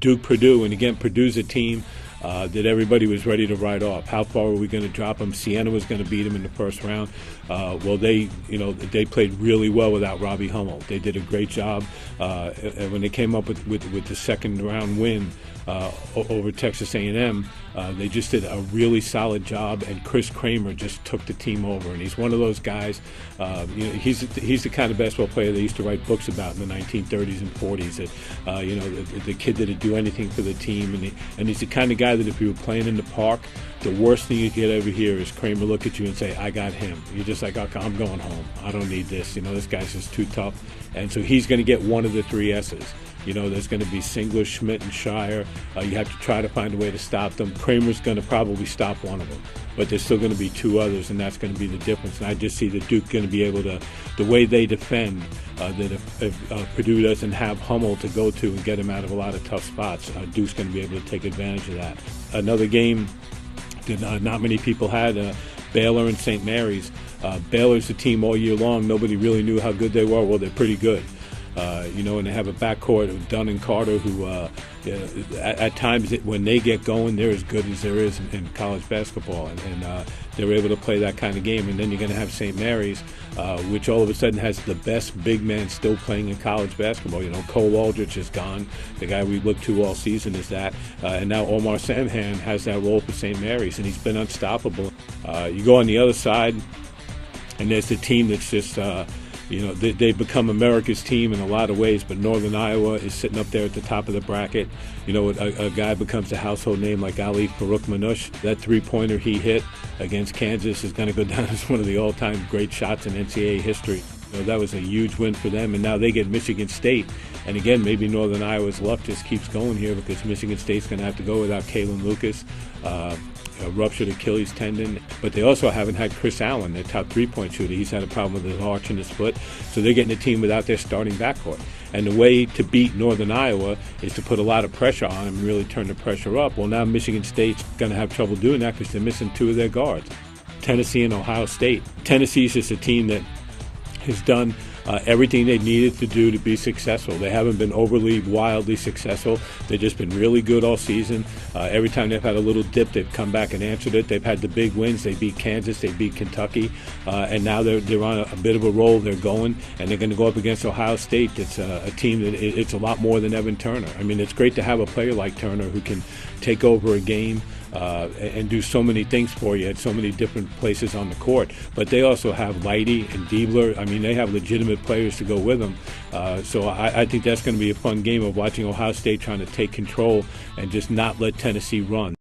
Duke, Purdue, and again, Purdue's a team that everybody was ready to write off. How far were we going to drop them? Siena was going to beat them in the first round. Well, they played really well without Robbie Hummel. They did a great job, and when they came up with the second round win over Texas A&M, they just did a really solid job. And Chris Kramer just took the team over, and he's one of those guys. He's the kind of basketball player they used to write books about in the 1930s and 40s. That the kid that'd do anything for the team, and he's the kind of guy that if you were playing in the park, the worst thing you get over here is Kramer look at you and say, "I got him." You're just like, "Okay, I'm going home. I don't need this. This guy's just too tough." And so he's going to get one of the three S's. There's going to be Singler, Schmidt, and Shire. You have to try to find a way to stop them. Kramer's going to probably stop one of them, but there's still going to be two others, and that's going to be the difference. And I just see that Duke going to be able to, the way they defend, that if Purdue doesn't have Hummel to go to and get him out of a lot of tough spots, Duke's going to be able to take advantage of that. Another game that not many people had, Baylor and St. Mary's. Baylor's a team all year long. Nobody really knew how good they were. Well, they're pretty good. And they have a backcourt of Dunn and Carter who, at times when they get going, they're as good as there is in college basketball, and they're able to play that kind of game. And then you're going to have St. Mary's, which all of a sudden has the best big man still playing in college basketball. Cole Aldrich is gone. The guy we looked to all season is that. And now Omar Samhan has that role for St. Mary's, and he's been unstoppable. You go on the other side, and there's the team that's just... they've become America's team in a lot of ways, but Northern Iowa is sitting up there at the top of the bracket. A guy becomes a household name like Ali Farouk-Manouche. That three-pointer he hit against Kansas is going to go down as one of the all-time great shots in NCAA history. That was a huge win for them, and now they get Michigan State. And again, maybe Northern Iowa's luck just keeps going here because Michigan State's going to have to go without Kalen Lucas. A ruptured Achilles tendon, but they also haven't had Chris Allen, their top three-point shooter. He's had a problem with his arch in his foot, so they're getting a team without their starting backcourt. And the way to beat Northern Iowa is to put a lot of pressure on them and really turn the pressure up. Well, now Michigan State's going to have trouble doing that because they're missing two of their guards, Tennessee and Ohio State. Tennessee's just a team that has done everything they needed to do to be successful. They haven't been overly wildly successful. They've just been really good all season. Every time they've had a little dip, they've come back and answered it. They've had the big wins. They beat Kansas. They beat Kentucky. And now they're on a bit of a roll. They're going, and they're going to go up against Ohio State. It's a team that it's a lot more than Evan Turner. I mean, it's great to have a player like Turner who can take over a game and do so many things for you at so many different places on the court. But they also have Leidy and Diebler. I mean, they have legitimate players to go with them. So I think that's going to be a fun game of watching Ohio State trying to take control and just not let Tennessee run.